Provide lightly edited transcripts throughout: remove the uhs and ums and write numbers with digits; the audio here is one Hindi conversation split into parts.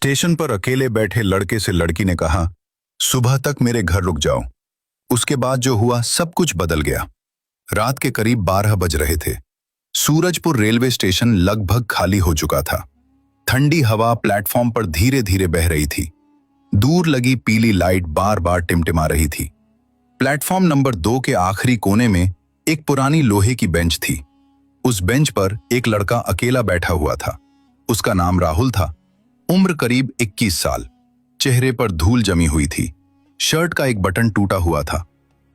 स्टेशन पर अकेले बैठे लड़के से लड़की ने कहा, सुबह तक मेरे घर रुक जाओ। उसके बाद जो हुआ सब कुछ बदल गया। रात के करीब 12 बज रहे थे। सूरजपुर रेलवे स्टेशन लगभग खाली हो चुका था। ठंडी हवा प्लेटफॉर्म पर धीरे धीरे बह रही थी। दूर लगी पीली लाइट बार बार टिमटिमा रही थी। प्लेटफॉर्म नंबर 2 के आखिरी कोने में एक पुरानी लोहे की बेंच थी। उस बेंच पर एक लड़का अकेला बैठा हुआ था। उसका नाम राहुल था। उम्र करीब 21 साल। चेहरे पर धूल जमी हुई थी। शर्ट का एक बटन टूटा हुआ था।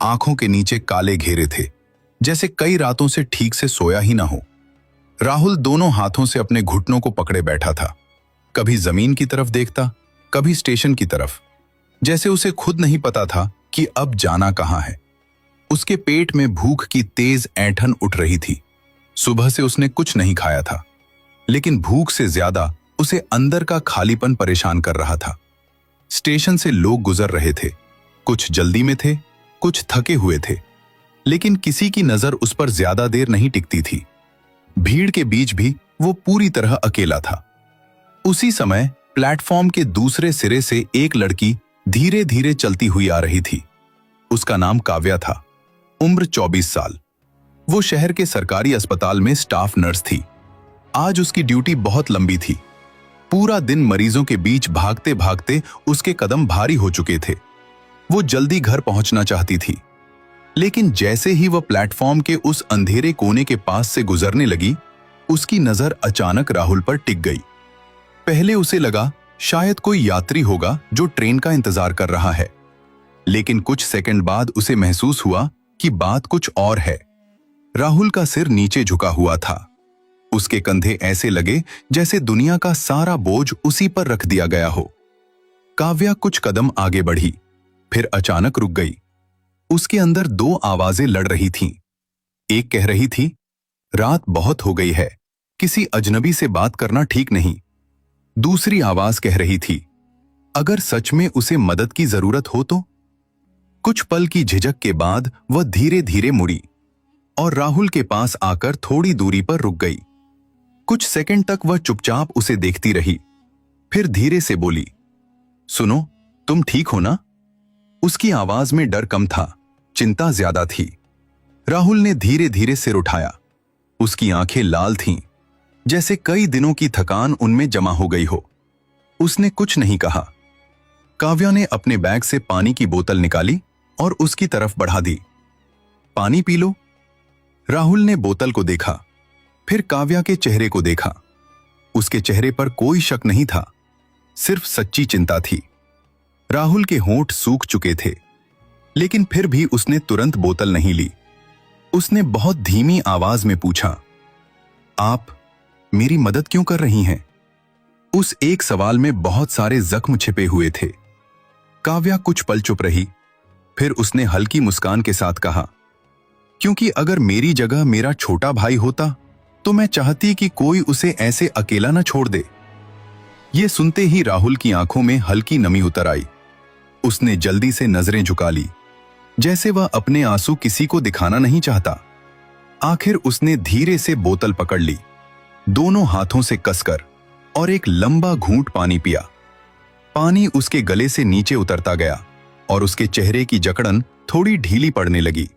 आंखों के नीचे काले घेरे थे, जैसे कई रातों से ठीक से सोया ही ना हो। राहुल दोनों हाथों से अपने घुटनों को पकड़े बैठा था। कभी जमीन की तरफ देखता, कभी स्टेशन की तरफ, जैसे उसे खुद नहीं पता था कि अब जाना कहां है। उसके पेट में भूख की तेज ऐंठन उठ रही थी। सुबह से उसने कुछ नहीं खाया था, लेकिन भूख से ज्यादा उसे अंदर का खालीपन परेशान कर रहा था। स्टेशन से लोग गुजर रहे थे। कुछ जल्दी में थे, कुछ थके हुए थे, लेकिन किसी की नजर उस पर ज्यादा देर नहीं टिकती थी। भीड़ के बीच भी वो पूरी तरह अकेला था। उसी समय प्लेटफॉर्म के दूसरे सिरे से एक लड़की धीरे धीरे चलती हुई आ रही थी। उसका नाम काव्या था। उम्र 24 साल। वो शहर के सरकारी अस्पताल में स्टाफ नर्स थी। आज उसकी ड्यूटी बहुत लंबी थी। पूरा दिन मरीजों के बीच भागते भागते उसके कदम भारी हो चुके थे। वो जल्दी घर पहुंचना चाहती थी, लेकिन जैसे ही वह प्लेटफॉर्म के उस अंधेरे कोने के पास से गुजरने लगी, उसकी नजर अचानक राहुल पर टिक गई। पहले उसे लगा शायद कोई यात्री होगा जो ट्रेन का इंतजार कर रहा है, लेकिन कुछ सेकंड बाद उसे महसूस हुआ कि बात कुछ और है। राहुल का सिर नीचे झुका हुआ था। उसके कंधे ऐसे लगे जैसे दुनिया का सारा बोझ उसी पर रख दिया गया हो। काव्या कुछ कदम आगे बढ़ी, फिर अचानक रुक गई। उसके अंदर 2 आवाजें लड़ रही थीं। एक कह रही थी, रात बहुत हो गई है, किसी अजनबी से बात करना ठीक नहीं। दूसरी आवाज कह रही थी, अगर सच में उसे मदद की जरूरत हो तो। कुछ पल की झिझक के बाद वह धीरे धीरे मुड़ी और राहुल के पास आकर थोड़ी दूरी पर रुक गई। कुछ सेकंड तक वह चुपचाप उसे देखती रही, फिर धीरे से बोली, सुनो, तुम ठीक हो ना? उसकी आवाज में डर कम था, चिंता ज्यादा थी। राहुल ने धीरे धीरे सिर उठाया। उसकी आंखें लाल थीं, जैसे कई दिनों की थकान उनमें जमा हो गई हो। उसने कुछ नहीं कहा। काव्या ने अपने बैग से पानी की बोतल निकाली और उसकी तरफ बढ़ा दी। पानी पी लो। राहुल ने बोतल को देखा, फिर काव्या के चेहरे को देखा। उसके चेहरे पर कोई शक नहीं था, सिर्फ सच्ची चिंता थी। राहुल के होंठ सूख चुके थे, लेकिन फिर भी उसने तुरंत बोतल नहीं ली। उसने बहुत धीमी आवाज में पूछा, आप मेरी मदद क्यों कर रही हैं? उस एक सवाल में बहुत सारे जख्म छिपे हुए थे। काव्या कुछ पल चुप रही, फिर उसने हल्की मुस्कान के साथ कहा, क्योंकि अगर मेरी जगह मेरा छोटा भाई होता तो मैं चाहती कि कोई उसे ऐसे अकेला न छोड़ दे। यह सुनते ही राहुल की आंखों में हल्की नमी उतर आई। उसने जल्दी से नजरें झुका ली, जैसे वह अपने आंसू किसी को दिखाना नहीं चाहता। आखिर उसने धीरे से बोतल पकड़ ली, दोनों हाथों से कसकर, और एक लंबा घूंट पानी पिया। पानी उसके गले से नीचे उतरता गया और उसके चेहरे की जकड़न थोड़ी ढीली पड़ने लगी।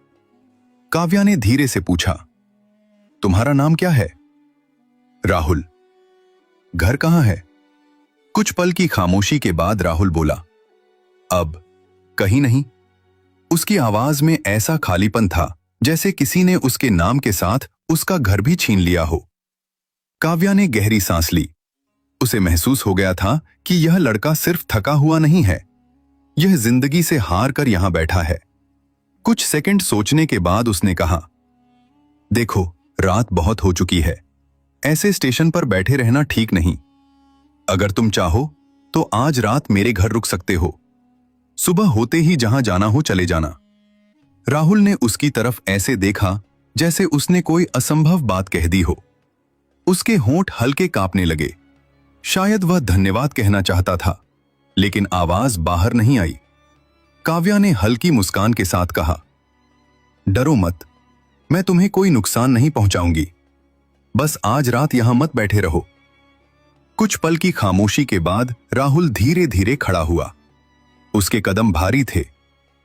काव्या ने धीरे से पूछा, तुम्हारा नाम क्या है? राहुल। घर कहां है? कुछ पल की खामोशी के बाद राहुल बोला, अब कहीं नहीं। उसकी आवाज में ऐसा खालीपन था जैसे किसी ने उसके नाम के साथ उसका घर भी छीन लिया हो। काव्या ने गहरी सांस ली। उसे महसूस हो गया था कि यह लड़का सिर्फ थका हुआ नहीं है, यह जिंदगी से हार कर यहां बैठा है। कुछ सेकंड सोचने के बाद उसने कहा, देखो, रात बहुत हो चुकी है, ऐसे स्टेशन पर बैठे रहना ठीक नहीं। अगर तुम चाहो तो आज रात मेरे घर रुक सकते हो। सुबह होते ही जहां जाना हो चले जाना। राहुल ने उसकी तरफ ऐसे देखा जैसे उसने कोई असंभव बात कह दी हो। उसके होंठ हल्के कांपने लगे। शायद वह धन्यवाद कहना चाहता था, लेकिन आवाज बाहर नहीं आई। काव्या ने हल्की मुस्कान के साथ कहा, डरो मत, मैं तुम्हें कोई नुकसान नहीं पहुंचाऊंगी। बस आज रात यहां मत बैठे रहो। कुछ पल की खामोशी के बाद राहुल धीरे धीरे खड़ा हुआ। उसके कदम भारी थे,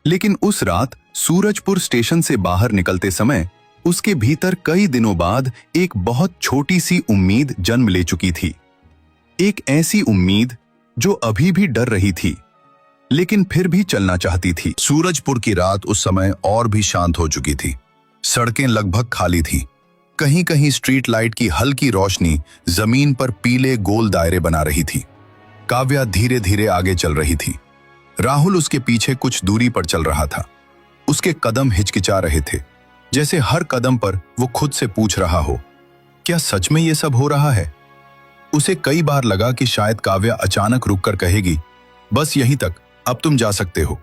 लेकिन उस रात सूरजपुर स्टेशन से बाहर निकलते समय उसके भीतर कई दिनों बाद एक बहुत छोटी सी उम्मीद जन्म ले चुकी थी। एक ऐसी उम्मीद जो अभी भी डर रही थी, लेकिन फिर भी चलना चाहती थी। सूरजपुर की रात उस समय और भी शांत हो चुकी थी। सड़कें लगभग खाली थीं। कहीं कहीं स्ट्रीट लाइट की हल्की रोशनी जमीन पर पीले गोल दायरे बना रही थी। काव्या धीरे धीरे आगे चल रही थी। राहुल उसके पीछे कुछ दूरी पर चल रहा था। उसके कदम हिचकिचा रहे थे, जैसे हर कदम पर वो खुद से पूछ रहा हो, क्या सच में ये सब हो रहा है? उसे कई बार लगा कि शायद काव्या अचानक रुककर कहेगी, बस यहीं तक, अब तुम जा सकते हो।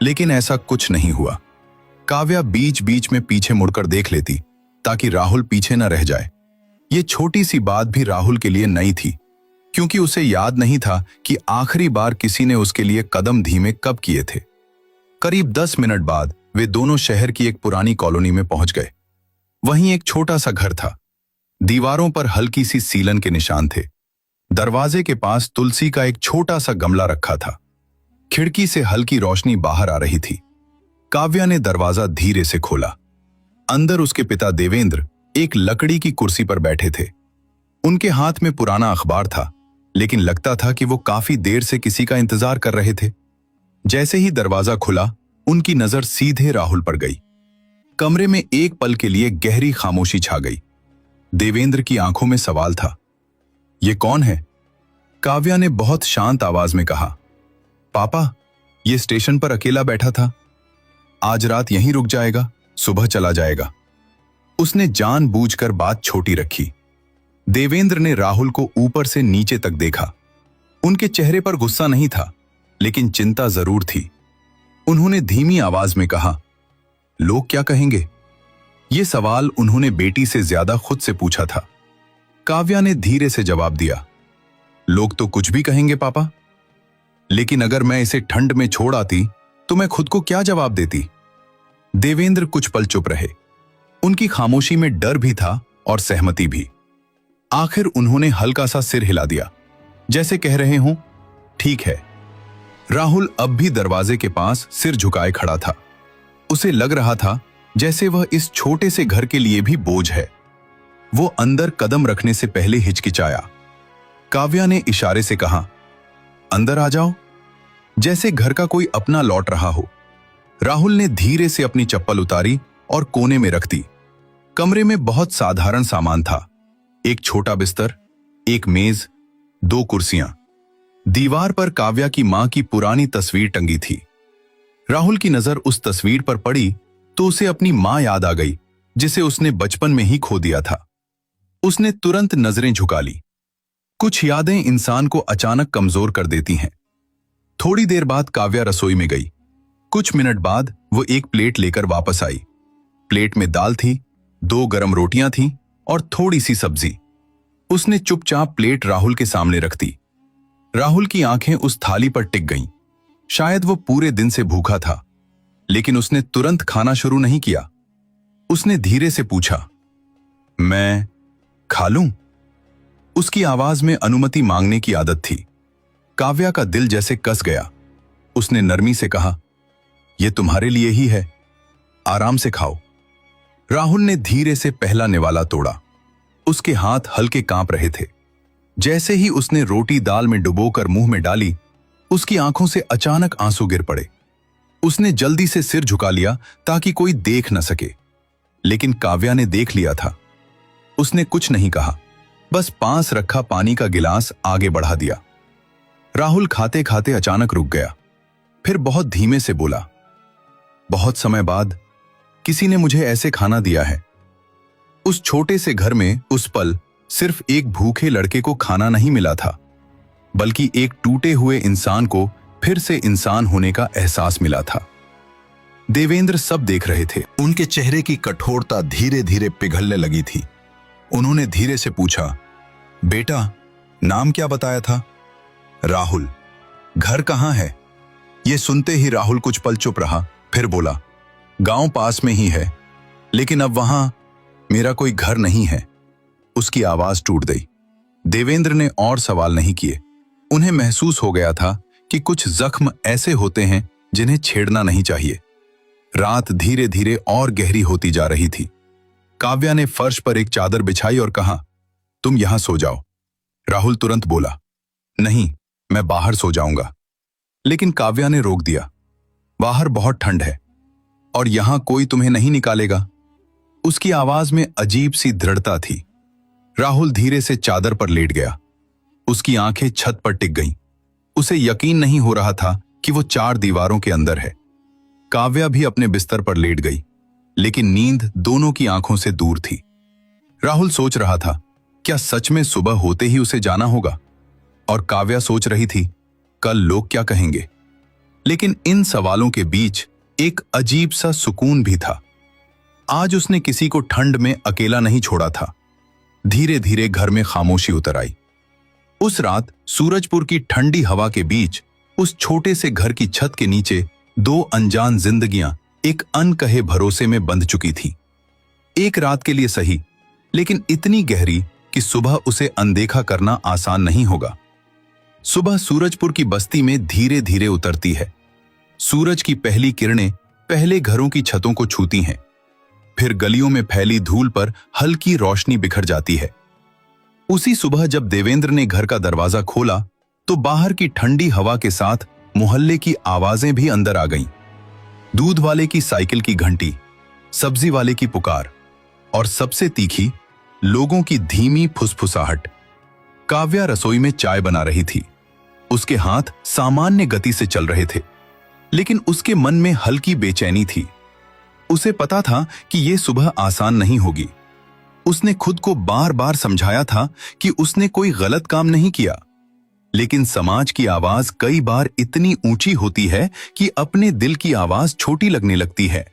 लेकिन ऐसा कुछ नहीं हुआ। काव्या बीच बीच में पीछे मुड़कर देख लेती, ताकि राहुल पीछे न रह जाए। ये छोटी सी बात भी राहुल के लिए नई थी, क्योंकि उसे याद नहीं था कि आखिरी बार किसी ने उसके लिए कदम धीमे कब किए थे। करीब 10 मिनट बाद वे दोनों शहर की एक पुरानी कॉलोनी में पहुंच गए। वहीं एक छोटा सा घर था। दीवारों पर हल्की सी सीलन के निशान थे। दरवाजे के पास तुलसी का एक छोटा सा गमला रखा था। खिड़की से हल्की रोशनी बाहर आ रही थी। काव्या ने दरवाजा धीरे से खोला। अंदर उसके पिता देवेंद्र एक लकड़ी की कुर्सी पर बैठे थे। उनके हाथ में पुराना अखबार था, लेकिन लगता था कि वो काफी देर से किसी का इंतजार कर रहे थे। जैसे ही दरवाजा खुला, उनकी नजर सीधे राहुल पर गई। कमरे में एक पल के लिए गहरी खामोशी छा गई। देवेंद्र की आंखों में सवाल था, ये कौन है? काव्या ने बहुत शांत आवाज में कहा, पापा, ये स्टेशन पर अकेला बैठा था। आज रात यहीं रुक जाएगा, सुबह चला जाएगा। उसने जानबूझकर बात छोटी रखी। देवेंद्र ने राहुल को ऊपर से नीचे तक देखा। उनके चेहरे पर गुस्सा नहीं था, लेकिन चिंता जरूर थी। उन्होंने धीमी आवाज में कहा, लोग क्या कहेंगे? ये सवाल उन्होंने बेटी से ज्यादा खुद से पूछा था। काव्या ने धीरे से जवाब दिया, लोग तो कुछ भी कहेंगे पापा, लेकिन अगर मैं इसे ठंड में छोड़ आती तो मैं खुद को क्या जवाब देती? देवेंद्र कुछ पल चुप रहे। उनकी खामोशी में डर भी था और सहमति भी। आखिर उन्होंने हल्का सा सिर हिला दिया, जैसे कह रहे हों, ठीक है। राहुल अब भी दरवाजे के पास सिर झुकाए खड़ा था। उसे लग रहा था जैसे वह इस छोटे से घर के लिए भी बोझ है। वो अंदर कदम रखने से पहले हिचकिचाया। काव्या ने इशारे से कहा, अंदर आ जाओ, जैसे घर का कोई अपना लौट रहा हो। राहुल ने धीरे से अपनी चप्पल उतारी और कोने में रख दी। कमरे में बहुत साधारण सामान था। एक छोटा बिस्तर, एक मेज, 2 कुर्सियां। दीवार पर काव्या की मां की पुरानी तस्वीर टंगी थी। राहुल की नजर उस तस्वीर पर पड़ी तो उसे अपनी मां याद आ गई, जिसे उसने बचपन में ही खो दिया था। उसने तुरंत नजरें झुका ली। कुछ यादें इंसान को अचानक कमजोर कर देती हैं। थोड़ी देर बाद काव्या रसोई में गई। कुछ मिनट बाद वो एक प्लेट लेकर वापस आई। प्लेट में दाल थी, 2 गरम रोटियां थीं और थोड़ी सी सब्जी। उसने चुपचाप प्लेट राहुल के सामने रख दी। राहुल की आंखें उस थाली पर टिक गईं। शायद वो पूरे दिन से भूखा था, लेकिन उसने तुरंत खाना शुरू नहीं किया। उसने धीरे से पूछा, मैं खा लूं? उसकी आवाज में अनुमति मांगने की आदत थी। काव्या का दिल जैसे कस गया। उसने नरमी से कहा, यह तुम्हारे लिए ही है, आराम से खाओ। राहुल ने धीरे से पहला निवाला तोड़ा। उसके हाथ हल्के कांप रहे थे। जैसे ही उसने रोटी दाल में डुबोकर मुंह में डाली, उसकी आंखों से अचानक आंसू गिर पड़े। उसने जल्दी से सिर झुका लिया ताकि कोई देख न सके, लेकिन काव्या ने देख लिया था। उसने कुछ नहीं कहा, बस पास रखा पानी का गिलास आगे बढ़ा दिया। राहुल खाते खाते अचानक रुक गया। फिर बहुत धीमे से बोला, बहुत समय बाद किसी ने मुझे ऐसे खाना दिया है। उस छोटे से घर में उस पल सिर्फ एक भूखे लड़के को खाना नहीं मिला था, बल्कि एक टूटे हुए इंसान को फिर से इंसान होने का एहसास मिला था। देवेंद्र सब देख रहे थे। उनके चेहरे की कठोरता धीरे धीरे पिघलने लगी थी। उन्होंने धीरे से पूछा, बेटा, नाम क्या बताया था? राहुल। घर कहाँ है? यह सुनते ही राहुल कुछ पल चुप रहा, फिर बोला, गांव पास में ही है, लेकिन अब वहां मेरा कोई घर नहीं है। उसकी आवाज टूट गई। देवेंद्र ने और सवाल नहीं किए। उन्हें महसूस हो गया था कि कुछ जख्म ऐसे होते हैं जिन्हें छेड़ना नहीं चाहिए। रात धीरे धीरे और गहरी होती जा रही थी। काव्या ने फर्श पर एक चादर बिछाई और कहा, तुम यहां सो जाओ। राहुल तुरंत बोला, नहीं, मैं बाहर सो जाऊंगा। लेकिन काव्या ने रोक दिया, बाहर बहुत ठंड है और यहां कोई तुम्हें नहीं निकालेगा। उसकी आवाज में अजीब सी दृढ़ता थी। राहुल धीरे से चादर पर लेट गया। उसकी आंखें छत पर टिक गईं। उसे यकीन नहीं हो रहा था कि वो 4 दीवारों के अंदर है। काव्या भी अपने बिस्तर पर लेट गई, लेकिन नींद दोनों की आंखों से दूर थी। राहुल सोच रहा था, क्या सच में सुबह होते ही उसे जाना होगा? और काव्या सोच रही थी, कल लोग क्या कहेंगे? लेकिन इन सवालों के बीच एक अजीब सा सुकून भी था। आज उसने किसी को ठंड में अकेला नहीं छोड़ा था। धीरे धीरे घर में खामोशी उतर आई। उस रात सूरजपुर की ठंडी हवा के बीच उस छोटे से घर की छत के नीचे 2 अनजान जिंदगियां एक अनकहे भरोसे में बंध चुकी थी। एक रात के लिए सही, लेकिन इतनी गहरी कि सुबह उसे अनदेखा करना आसान नहीं होगा। सुबह सूरजपुर की बस्ती में धीरे धीरे उतरती है। सूरज की पहली किरणें पहले घरों की छतों को छूती हैं, फिर गलियों में फैली धूल पर हल्की रोशनी बिखर जाती है। उसी सुबह जब देवेंद्र ने घर का दरवाजा खोला तो बाहर की ठंडी हवा के साथ मोहल्ले की आवाजें भी अंदर आ गईं। दूध वाले की साइकिल की घंटी, सब्जी वाले की पुकार और सबसे तीखी, लोगों की धीमी फुसफुसाहट। काव्या रसोई में चाय बना रही थी। उसके हाथ सामान्य गति से चल रहे थे, लेकिन उसके मन में हल्की बेचैनी थी। उसे पता था कि यह सुबह आसान नहीं होगी। उसने खुद को बार बार समझाया था कि उसने कोई गलत काम नहीं किया, लेकिन समाज की आवाज कई बार इतनी ऊंची होती है कि अपने दिल की आवाज छोटी लगने लगती है।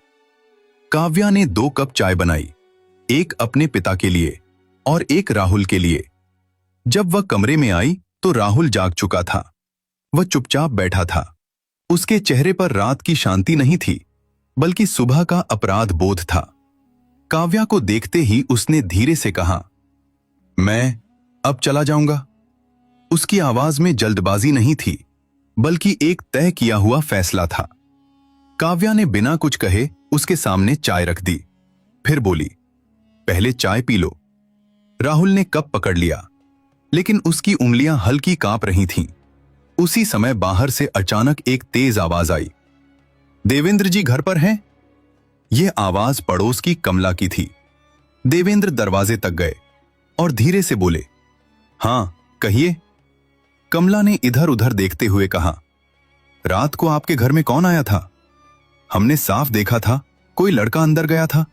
काव्या ने 2 कप चाय बनाई, एक अपने पिता के लिए और एक राहुल के लिए। जब वह कमरे में आई तो राहुल जाग चुका था। वह चुपचाप बैठा था। उसके चेहरे पर रात की शांति नहीं थी, बल्कि सुबह का अपराध बोध था। काव्या को देखते ही उसने धीरे से कहा, मैं अब चला जाऊंगा। उसकी आवाज में जल्दबाजी नहीं थी, बल्कि एक तय किया हुआ फैसला था। काव्या ने बिना कुछ कहे उसके सामने चाय रख दी, फिर बोली, पहले चाय पी लो। राहुल ने कप पकड़ लिया, लेकिन उसकी उंगलियां हल्की कांप रही थीं। उसी समय बाहर से अचानक एक तेज आवाज आई, देवेंद्र जी घर पर हैं? यह आवाज पड़ोस की कमला की थी। देवेंद्र दरवाजे तक गए और धीरे से बोले, हां कहिए। कमला ने इधर उधर देखते हुए कहा, रात को आपके घर में कौन आया था? हमने साफ देखा था, कोई लड़का अंदर गया था।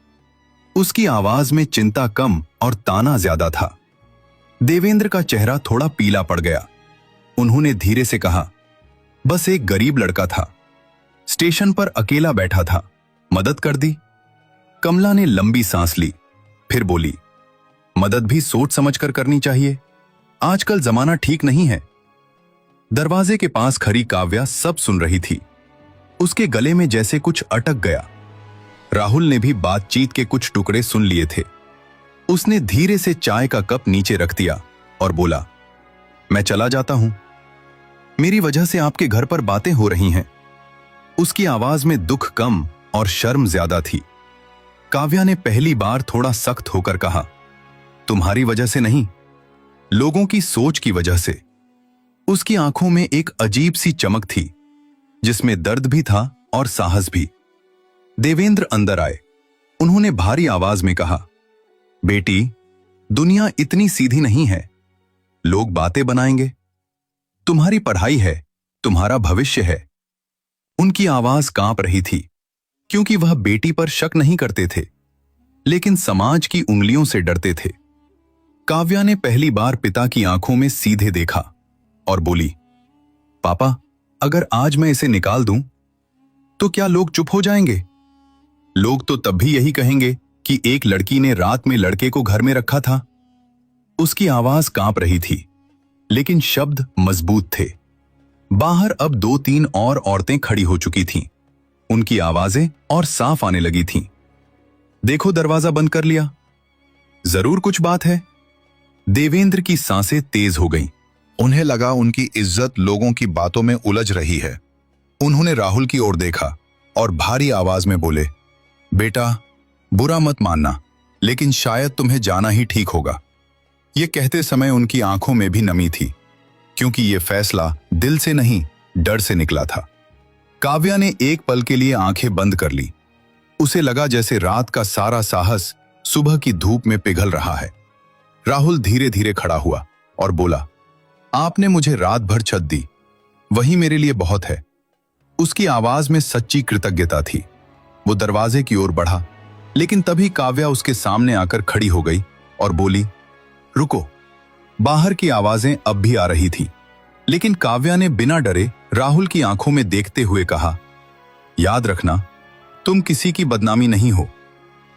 उसकी आवाज में चिंता कम और ताना ज्यादा था। देवेंद्र का चेहरा थोड़ा पीला पड़ गया। उन्होंने धीरे से कहा, बस एक गरीब लड़का था, स्टेशन पर अकेला बैठा था, मदद कर दी। कमला ने लंबी सांस ली, फिर बोली, मदद भी सोच समझ कर करनी चाहिए, आजकल जमाना ठीक नहीं है। दरवाजे के पास खड़ी काव्या सब सुन रही थी। उसके गले में जैसे कुछ अटक गया। राहुल ने भी बातचीत के कुछ टुकड़े सुन लिए थे। उसने धीरे से चाय का कप नीचे रख दिया और बोला, मैं चला जाता हूं, मेरी वजह से आपके घर पर बातें हो रही हैं। उसकी आवाज में दुख कम और शर्म ज्यादा थी। काव्या ने पहली बार थोड़ा सख्त होकर कहा, तुम्हारी वजह से नहीं, लोगों की सोच की वजह से। उसकी आंखों में एक अजीब सी चमक थी, जिसमें दर्द भी था और साहस भी। देवेंद्र अंदर आए। उन्होंने भारी आवाज में कहा, बेटी, दुनिया इतनी सीधी नहीं है, लोग बातें बनाएंगे। तुम्हारी पढ़ाई है, तुम्हारा भविष्य है। उनकी आवाज कांप रही थी, क्योंकि वह बेटी पर शक नहीं करते थे, लेकिन समाज की उंगलियों से डरते थे। काव्या ने पहली बार पिता की आंखों में सीधे देखा और बोली, पापा, अगर आज मैं इसे निकाल दूं तो क्या लोग चुप हो जाएंगे? लोग तो तब भी यही कहेंगे कि एक लड़की ने रात में लड़के को घर में रखा था। उसकी आवाज कांप रही थी, लेकिन शब्द मजबूत थे। बाहर अब 2-3 और औरतें खड़ी हो चुकी थीं। उनकी आवाजें और साफ आने लगी थीं। देखो, दरवाजा बंद कर लिया, जरूर कुछ बात है। देवेंद्र की सांसें तेज हो गईं। उन्हें लगा उनकी इज्जत लोगों की बातों में उलझ रही है। उन्होंने राहुल की ओर देखा और भारी आवाज में बोले, बेटा, बुरा मत मानना, लेकिन शायद तुम्हें जाना ही ठीक होगा। ये कहते समय उनकी आंखों में भी नमी थी, क्योंकि ये फैसला दिल से नहीं, डर से निकला था। काव्या ने एक पल के लिए आंखें बंद कर ली। उसे लगा जैसे रात का सारा साहस सुबह की धूप में पिघल रहा है। राहुल धीरे धीरे खड़ा हुआ और बोला, आपने मुझे रात भर छत दी, वही मेरे लिए बहुत है। उसकी आवाज में सच्ची कृतज्ञता थी। वो दरवाजे की ओर बढ़ा, लेकिन तभी काव्या उसके सामने आकर खड़ी हो गई और बोली, रुको। बाहर की आवाजें अब भी आ रही थीं, लेकिन काव्या ने बिना डरे राहुल की आंखों में देखते हुए कहा, याद रखना, तुम किसी की बदनामी नहीं हो।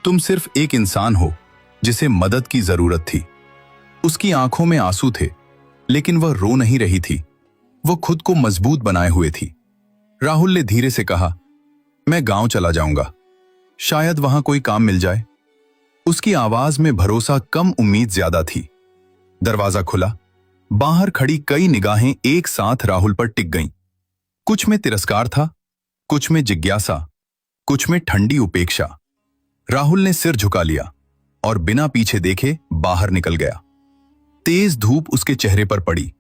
तुम सिर्फ एक इंसान हो जिसे मदद की जरूरत थी। उसकी आंखों में आंसू थे, लेकिन वह रो नहीं रही थी। वो खुद को मजबूत बनाए हुए थी। राहुल ने धीरे से कहा, मैं गांव चला जाऊंगा, शायद वहां कोई काम मिल जाए। उसकी आवाज में भरोसा कम, उम्मीद ज्यादा थी। दरवाजा खुला। बाहर खड़ी कई निगाहें एक साथ राहुल पर टिक गईं। कुछ में तिरस्कार था, कुछ में जिज्ञासा, कुछ में ठंडी उपेक्षा। राहुल ने सिर झुका लिया और बिना पीछे देखे बाहर निकल गया। तेज धूप उसके चेहरे पर पड़ी,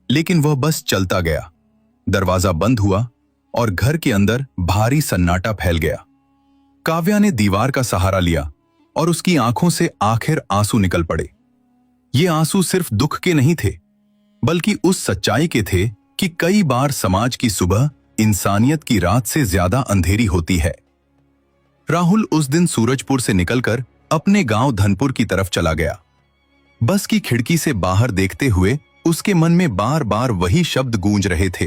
लेकिन वह बस चलता गया। दरवाजा बंद हुआ और घर के अंदर भारी सन्नाटा फैल गया। काव्या ने दीवार का सहारा लिया और उसकी आंखों से आखिर आंसू निकल पड़े। ये आंसू सिर्फ दुख के नहीं थे, बल्कि उस सच्चाई के थे कि कई बार समाज की सुबह इंसानियत की रात से ज्यादा अंधेरी होती है। राहुल उस दिन सूरजपुर से निकलकर अपने गांव धनपुर की तरफ चला गया। बस की खिड़की से बाहर देखते हुए उसके मन में बार बार वही शब्द गूंज रहे थे,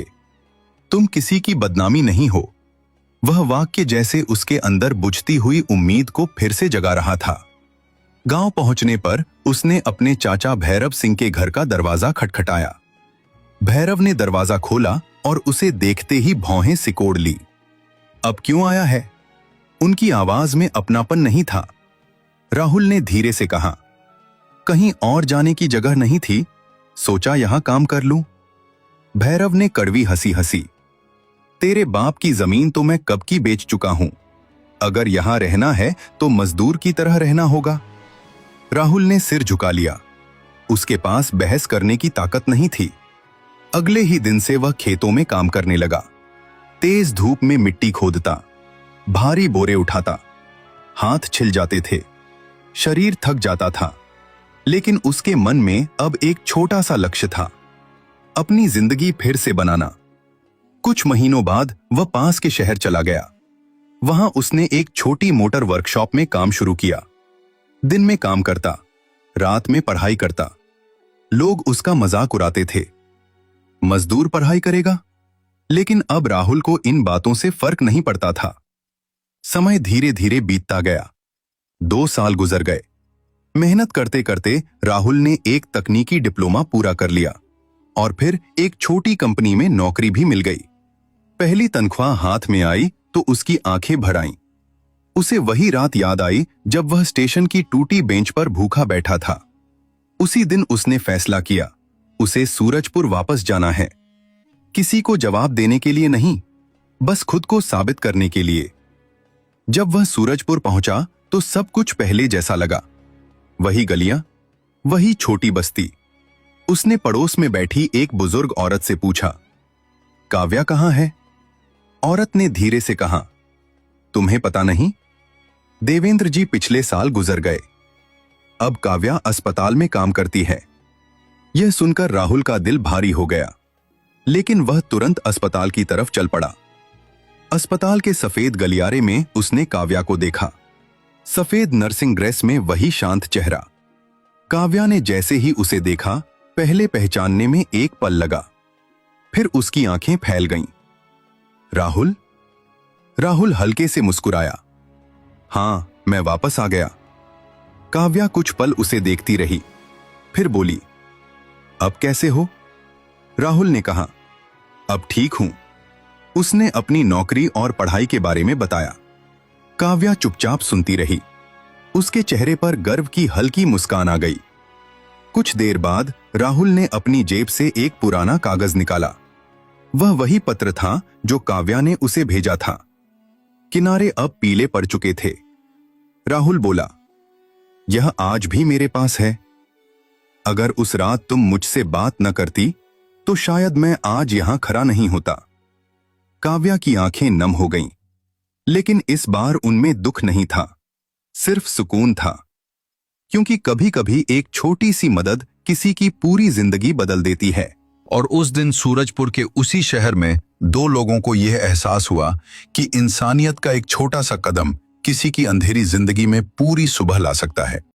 तुम किसी की बदनामी नहीं हो। वह वाक्य जैसे उसके अंदर बुझती हुई उम्मीद को फिर से जगा रहा था। गांव पहुंचने पर उसने अपने चाचा भैरव सिंह के घर का दरवाजा खटखटाया। भैरव ने दरवाजा खोला और उसे देखते ही भौहें सिकोड़ ली। अब क्यों आया है? उनकी आवाज में अपनापन नहीं था। राहुल ने धीरे से कहा, कहीं और जाने की जगह नहीं थी, सोचा यहां काम कर लूं। भैरव ने कड़वी हंसी हंसी, तेरे बाप की जमीन तो मैं कब की बेच चुका हूं। अगर यहां रहना है तो मजदूर की तरह रहना होगा। राहुल ने सिर झुका लिया। उसके पास बहस करने की ताकत नहीं थी। अगले ही दिन से वह खेतों में काम करने लगा। तेज धूप में मिट्टी खोदता, भारी बोरे उठाता। हाथ छिल जाते थे, शरीर थक जाता था, लेकिन उसके मन में अब एक छोटा सा लक्ष्य था, अपनी जिंदगी फिर से बनाना। कुछ महीनों बाद वह पास के शहर चला गया। वहां उसने एक छोटी मोटर वर्कशॉप में काम शुरू किया। दिन में काम करता, रात में पढ़ाई करता। लोग उसका मजाक उड़ाते थे, मजदूर पढ़ाई करेगा। लेकिन अब राहुल को इन बातों से फर्क नहीं पड़ता था। समय धीरे धीरे बीतता गया। 2 साल गुजर गए। मेहनत करते करते राहुल ने एक तकनीकी डिप्लोमा पूरा कर लिया और फिर एक छोटी कंपनी में नौकरी भी मिल गई। पहली तनख्वाह हाथ में आई तो उसकी आंखें भर आईं। उसे वही रात याद आई जब वह स्टेशन की टूटी बेंच पर भूखा बैठा था। उसी दिन उसने फैसला किया, उसे सूरजपुर वापस जाना है। किसी को जवाब देने के लिए नहीं, बस खुद को साबित करने के लिए। जब वह सूरजपुर पहुंचा तो सब कुछ पहले जैसा लगा। वही गलियां, वही छोटी बस्ती। उसने पड़ोस में बैठी एक बुजुर्ग औरत से पूछा, काव्या कहां है? औरत ने धीरे से कहा, तुम्हें पता नहीं? देवेंद्र जी पिछले साल गुजर गए। अब काव्या अस्पताल में काम करती है। यह सुनकर राहुल का दिल भारी हो गया, लेकिन वह तुरंत अस्पताल की तरफ चल पड़ा। अस्पताल के सफेद गलियारे में उसने काव्या को देखा। सफेद नर्सिंग ड्रेस में वही शांत चेहरा। काव्या ने जैसे ही उसे देखा, पहले पहचानने में एक पल लगा, फिर उसकी आंखें फैल गईं। राहुल? राहुल हल्के से मुस्कुराया। हां, मैं वापस आ गया। काव्या कुछ पल उसे देखती रही, फिर बोली, अब कैसे हो? राहुल ने कहा, अब ठीक हूं। उसने अपनी नौकरी और पढ़ाई के बारे में बताया। काव्या चुपचाप सुनती रही। उसके चेहरे पर गर्व की हल्की मुस्कान आ गई। कुछ देर बाद राहुल ने अपनी जेब से एक पुराना कागज निकाला। वह वही पत्र था जो काव्या ने उसे भेजा था। किनारे अब पीले पड़ चुके थे। राहुल बोला, यह आज भी मेरे पास है। अगर उस रात तुम मुझसे बात न करती तो शायद मैं आज यहां खड़ा नहीं होता। काव्या की आंखें नम हो गईं, लेकिन इस बार उनमें दुख नहीं था, सिर्फ सुकून था। क्योंकि कभी कभी एक छोटी सी मदद किसी की पूरी जिंदगी बदल देती है। और उस दिन सूरजपुर के उसी शहर में दो लोगों को यह एहसास हुआ कि इंसानियत का एक छोटा सा कदम किसी की अंधेरी जिंदगी में पूरी सुबह ला सकता है।